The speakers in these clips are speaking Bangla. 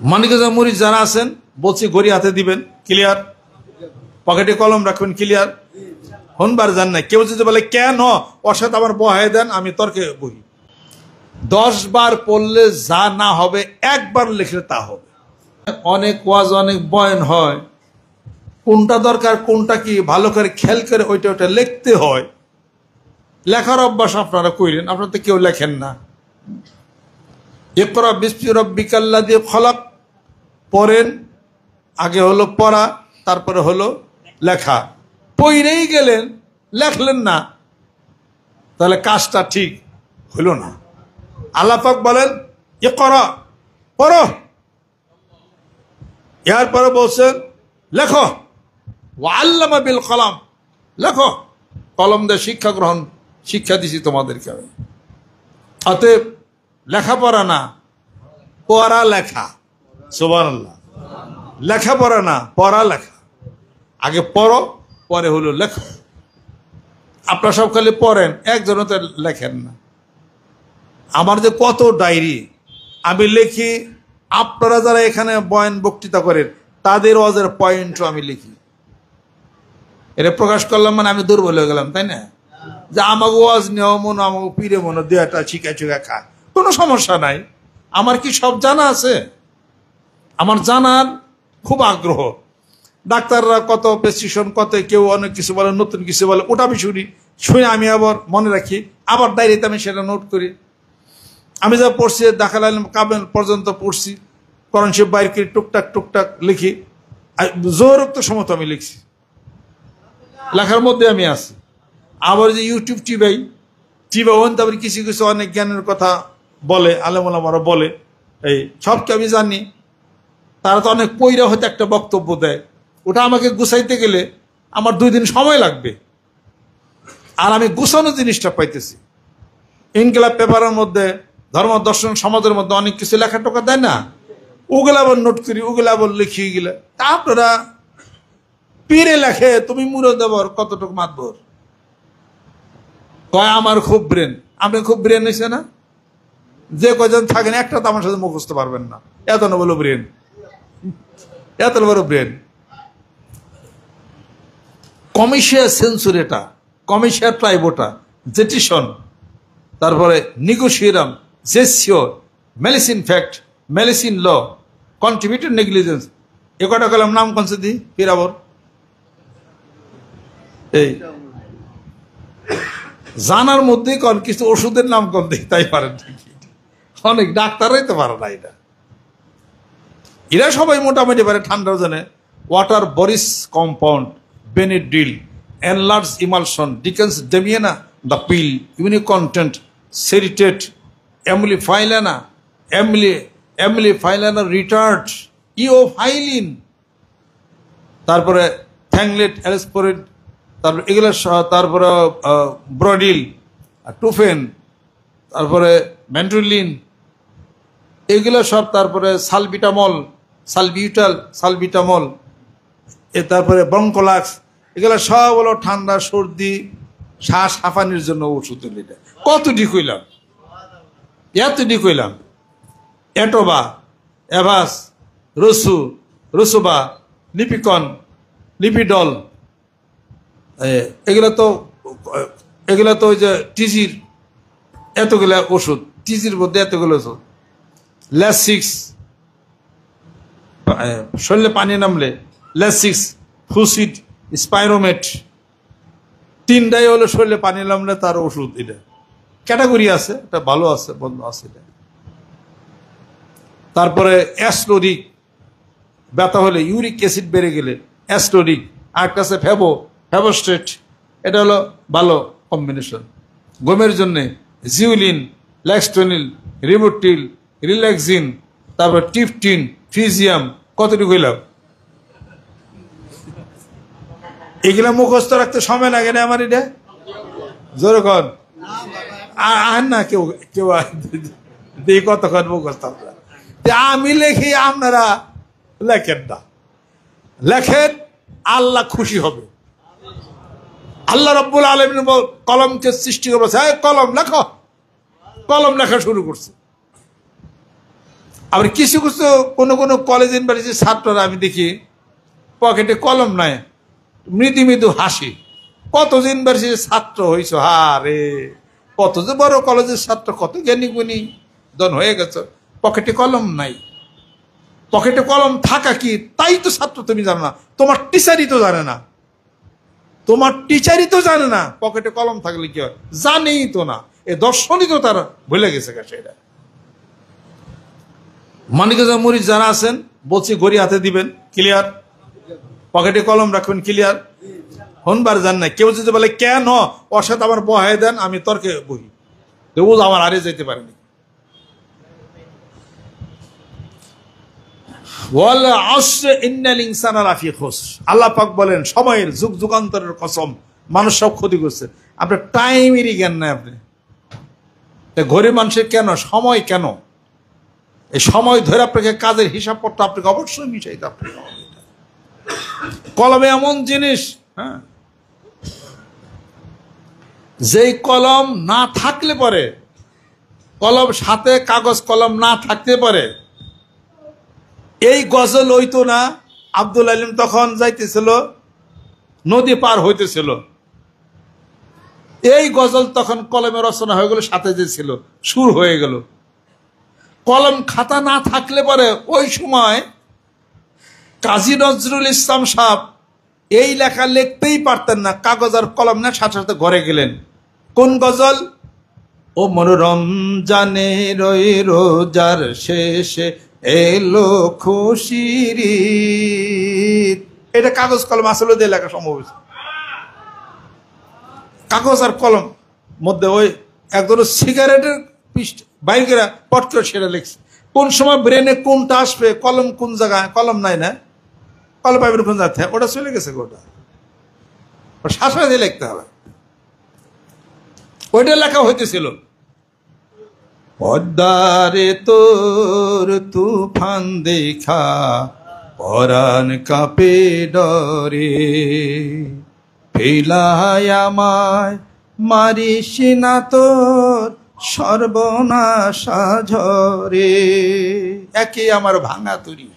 মানিকগঞ্জ মরিচ যারা আছেন বলছি ঘড়ি হাতে দিবেন, ক্লিয়ার? পকেটে কলম রাখবেন, ক্লিয়ার? হনবার যান না। কেউ যদি বলে কেন ওর সাথে আমার বহাই দেন, আমি তর্কে বহি। 10 বার পড়লে যা না হবে 1 বার লিখলে তা হবে। অনেক ওয়াজ অনেক বয়ান হয়, কোনটা দরকার কোনটা কি ভালো করে খেয়াল করে ওইটা লিখতে হয়। লেখার অভ্যাস আপনারা কইলেন, আপনারা তো কেউ লেখেন না। ইকরা বিসমি রাব্বিকাল্লাযী খলাক পড়েন, আগে হলো পড়া, তারপরে হলো লেখা। পড়েই গেলেন, লেখলেন না, তাহলে কাজটা ঠিক হলো না। আল্লাহ পাক বলেন ইকরা, পড়ো। এরপরে বলছেন লেখো, ওয়া আল্লামা বিল কলম, লেখো। কলম দিয়ে শিক্ষা গ্রহণ, শিক্ষা দিছি তোমাদেরকে। অতএব লেখাপড়া না, পড়া লেখা। সুবহানাল্লাহ। লেখাপড়া না, পড়া লেখা। আগে পড়ো, পরে হলো লেখো। আপনারা সব খালি পড়েন, একজনও তো লেখেন না। আমার যে কত ডায়েরি আমি লিখি, আপনারা যারা এখানে বয়ান বক্তৃতা করেন তাদের ওয়াজের পয়েন্টও আমি লিখি। এটা প্রকাশ করলাম মানে আমি দুর্বল হয়ে গেলাম, তাই না? যে আমাকে ওয়াজ নেওয়া মনে, আমাকে পীরে মনে দেওয়াটা শিখা চুকা খা, কোনো সমস্যা নাই। আমার কি সব জানা আছে? আমার জানার খুব আগ্রহ। ডাক্তাররা কত প্রেসক্রিপশন, কত কেউ অনেক কিছু বলে, নতুন কিছু বলে, ওটা আমি শুনে আমি আবার মনে রাখি, আবার ডায়েরিতে আমি সেটা নোট করি। আমি যা পড়ছি দাখিল ইলম কামিল পর্যন্ত পড়ছি, কোরআন শরীফ বাইর করে টুকটাক টুকটাক লিখি। জোরক্ত সময় আমি লিখছি, লেখার মধ্যে আমি আছি। আবার যে ইউটিউব টিভাই তারপরে কিছু কিছু অনেক জ্ঞানের কথা বলে, আলেম ওলামারা বলে, এই সবকে আমি জানি। তারা তো অনেক পইরা হয়তো একটা বক্তব্য দেয়, ওটা আমাকে গুছাইতে গেলে আমার 2 দিন সময় লাগবে। আর আমি গুছানো জিনিসটা পাইতেছি। ইনকিলাব পেপারের মধ্যে, ধর্ম দর্শন সমাজের মধ্যে অনেক কিছু লেখা টোকা দেয় না, ওগুলো আবার নোট করি, ওগুলো আবার লিখি গেলে। তা আপনারা পীরে লেখে, তুমি মুড়ে দেবর কতটুকু মাতবর কয় আমার খুব ব্রেন। আপনি খুব ব্রেন হয়েছে না? যে কজন থাকেন একটা তো আমার সাথে মুখস্থ পারবেন না, এত না বলো ব্রেন, এত বড় ব্রেন। কমিশিয়া সেন্সুরেটা, কমিশিয়া ট্রাইবোটা, জেটিশন, তারপরে নিগোশিয়ারাম, জেসিও, মেলিসিন ফ্যাক্ট, মেলিসিন ল, কন্ট্রিবিউটেড নেগলিজেন্স, এ কটা কলাম নাম কনসে দি ফিরাবর। এই জানার মধ্যেই কন কিছু ওষুধের নাম কন দিই, তাই পারেন ঠিকই। অনেক ডাক্তাররাই তো পারে না এটা। এরা সবাই মোটামুটি পারে। ঠান্ডা জানে ওয়াটার বরিস কম্পাউন্ড, বেনেডিল, এনলার্জ ইমালশন, ডিকেন্স ডেমিয়েনা, দ্য পিল, ইউনিক কন্টেন্ট, সেরিটেট, এমলিফাইলানা, এমলিফাইলানা রিটার্ড, ইওফাইলিন, তারপরে থ্যাংলেট, এলস্পোরিড, তারপরে এগুলো, তারপরে ব্রডিল, টুফেন, তারপরে ম্যান্ট্রোলিন, এগুলো সব, তারপরে সালবিটামল, তারপরে ব্রঙ্কোলাক্স, এগুলো সব হলো ঠান্ডা সর্দি শ্বাস হাঁফানির জন্য ওষুধ। কতটি কইলাম, এতটি কইলাম। এটোবা, অ্যাভাস, রসুবা, লিপিকন, লিপিডল, এগুলো তো ওই যে টিজির এতগুলো ওষুধ, টিজির মধ্যে এতগুলো ওষুধ। ল্যাসিক্স, শরীরে পানি নামলে ল্যাসিক্স, ফুসিড, স্পাইরোমেট, 3টাই হলো শরীরে পানি নামলে তার ওষুধ। এটা ক্যাটাগরি আছে, এটা ভালো আছে, বন্ধ আছে এটা। তারপরে অ্যাস্টোরিক, ব্যথা হলে, ইউরিক অ্যাসিড বেড়ে গেলে অ্যাস্টোরিক, আর একটা আছে ফেবোস্টেট, এটা হলো ভালো কম্বিনেশন। ঘুমের জন্যে জিউলিন, ল্যাক্সটোনিল, রিবোটিল, রিল্যাক্সিন, তারপর টিফটিন, ফিজিয়াম। কতটুকু হইলাম? এগুলা মুখস্থ রাখতে সময় লাগে না আমার। এটা জোরে কন, আহেন না কেউ কেউ দিই কতক্ষণ মুখস্থ। আমি লেখি, আপনারা লেখেন না। লেখেন, আল্লাহ খুশি হবে। আল্লাহ রাব্বুল আলামিন কলমকে সৃষ্টি করবে, কলম লেখো। কলম লেখা শুরু করছে। আবার কিছু কিছু কোনো কোনো কলেজ ইউনিভার্সিটির ছাত্ররা আমি দেখি পকেটে কলম নাই, মৃদু মৃদু হাসি। কত ইউনিভার্সিটির ছাত্র হয়েছ, হা রে, কত যে বড় কলেজের ছাত্র, কত জ্ঞানী গুণী দন হয়ে গেছ, পকেটে কলম নাই। পকেটে কলম থাকা কি তাই তো ছাত্র তুমি জানো না, তোমার টিচারই তো জানে না, তোমার টিচারই তো জানে না পকেটে কলম থাকলে কি হয়, জানেই তো না। এ দর্শনই তো তারা ভুলে গেছে সেটা। মানিকগঞ্জ মরিচ যারা আছেন বলছি ঘড়ি হাতে দিবেন, ক্লিয়ার, পকেটে কলম রাখবেন, ক্লিয়ার। হনবার জান না, কেউ যদি বলে কেন ওর সাথে আমার বহাই দেন, আমি তর্কে বহি, ও আমার আরে যেতে পারেনি। আল্লাহ পাক বলেন সময়ের যুগ যুগান্তরের কসম, মানুষ সব ক্ষতি করছে। আপনার টাইমেরই জ্ঞান নাই আপনি। ঘরে মানুষের কেন সময়, কেন এই সময় ধরে আপনাকে কাজের হিসাব করতে আপনাকে অবশ্যই মিশাইতে আপনাকে। কলমে এমন জিনিস, হ্যাঁ, যেই কলম না থাকলে পরে, কলম সাথে কাগজ কলম না থাকতে পারে, এই গজল হইতো না। আব্দুল আলিম তখন যাইতেছিল, নদী পার হইতেছিল, এই গজল তখন কলমে রচনা হয়ে গেল, সাথে যে ছিল সুর হয়ে গেল। কলম খাতা না থাকলে পরে ওই সময় কাজী নজরুল ইসলাম সাহেব এই লেখা লিখতেই পারতেন না, কাগজ আর কলম না, সাথে সাথে ঘরে গেলেন। কোন গজল? ও মনোরম জানে রই রোজার শেষে এলো খুশির ঈদ। এটা কাগজ কলম আসলে দিয়ে লেখা সম্ভব হয়েছে। কাগজ আর কলম মধ্যে ওই এক ধরনের সিগারেটের বাইর করে পট করে সেটা লিখছে। কোন সময় ব্রেনে কোনটা আসবে, কলম কোন জায়গায়, কলম নাই না, কলম পাইবেন কোন জায়গা, ওটা চলে গেছে, ওটা শাসন দিয়ে লিখতে হবে। ওইটা লেখা হইতেছিল, পদ্মারে তোর তুফান দেখা পরাণ কাঁপে ডরে, ফেলায় আমায় মারিস না তোর সর্বনাশা ঝরে, একে আমার ভাঙা তরি।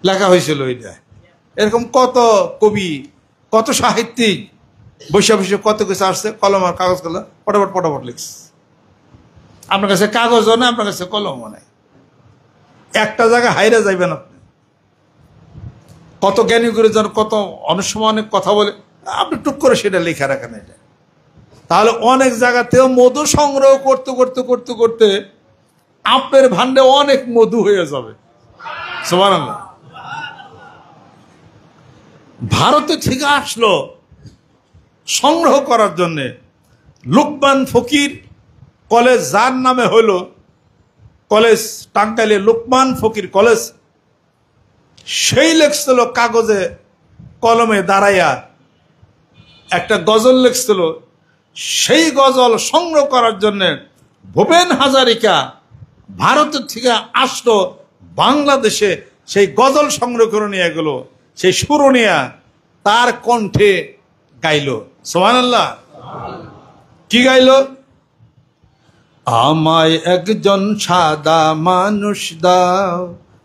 লেখা হয়েছিল ওইটা। এরকম কত কবি, কত সাহিত্যিক বৈশা বৈশা কত কিছু আসছে, কলম আর কাগজ কলম পটাপট পটাপট লিখছে। আপনার কাছে কাগজও না, আপনার কাছে কলমও নাই, একটা জায়গায় হাইরে যাইবেন আপনি। কত জ্ঞানী গুরুজন কত অনেক সময় অনেক কথা বলে, আপনি টুক করে সেটা লেখা রাখেন। এটা তাহলে অনেক জায়গাতেও মধু সংগ্রহ করতে করতে করতে করতে আপনার ভান্ডে অনেক মধু হয়ে যাবে। সুবহানাল্লাহ। ভারতে থেকে আসলো সংগ্রহ করার জন্যে লুকমান ফকির কলেজ, যার নামে হইল কলেজ টাঙ্গাইলে লুকমান ফকির কলেজ, সেই লেখছিল কাগজে কলমে দাঁড়াইয়া একটা গজল লেখছিল। সেই গজল সংগ্রহ করার জন্য ভূপেন হাজারিকা ভারতের থেকে আসলো বাংলাদেশে, সেই গজল সংগ্রহ করে নিয়ে গেল, সেই সুর নিয়ে তার কণ্ঠে গাইল। সুবহানাল্লাহ। কি গাইল? আমায় একজন সাদা মানুষ দাও,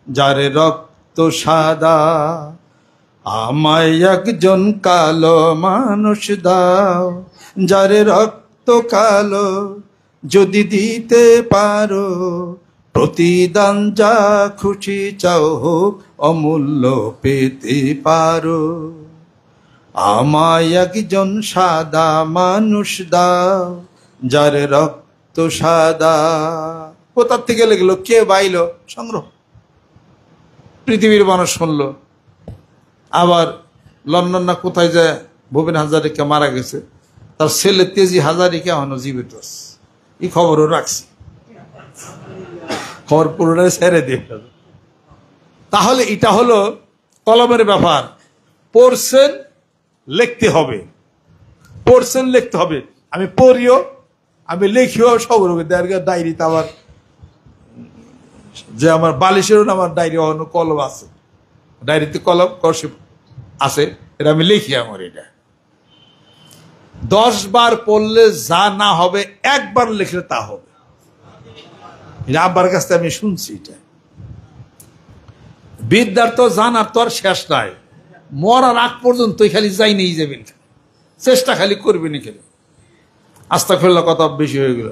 যার রক্ত সাদা, আমায় একজন কালো মানুষ দাও, যার রক্ত কালো, যদি দিতে পারো প্রতিদান যা খুশি চাও হোক, অমূল্য পেতে পারো। আমায় একজন সাদা মানুষ দাও, যার রক্ত সাদা। কোথার থেকে লিখলো, কে বাইলো? সংগ্রহ। পৃথিবীর মানুষ শুনলো। আবার লন্ডন না কোথায় যায় ভূপেন হাজারিকা মারা গেছে, তার ছেলে তেজি হাজারিকা এখনো জীবিত আছে, এই খবরও রাখছি, খবর পুরোটাই ছেড়ে দিয়ে। তাহলে এটা হলো কলমের ব্যাপার। পড়ছেন, লিখতে হবে, পড়ছেন লিখতে হবে। আমি পড়িও, আমি লিখিও, সব ডায়েরিতে আবার, যে আমার বালিশেরও আমার ডায়েরি কলম আছে, ডায়েরিতে কলম কর্ষিপ আছে, এটা আমি লিখি। আমার এটা 10 বার পড়লে যা না হবে, একবার লিখলে তা হবে। এটা আব্বার কাছ থেকে আমি শুনছি। এটা বিদ্যার তো জানার তো আর শেষ নাই, মরার আগ পর্যন্তই খালি যাই নেই যাবেন, চেষ্টা খালি করবেন, খালি আস্তাগফিরুল্লাহ কথা বেশি হয়ে গেল।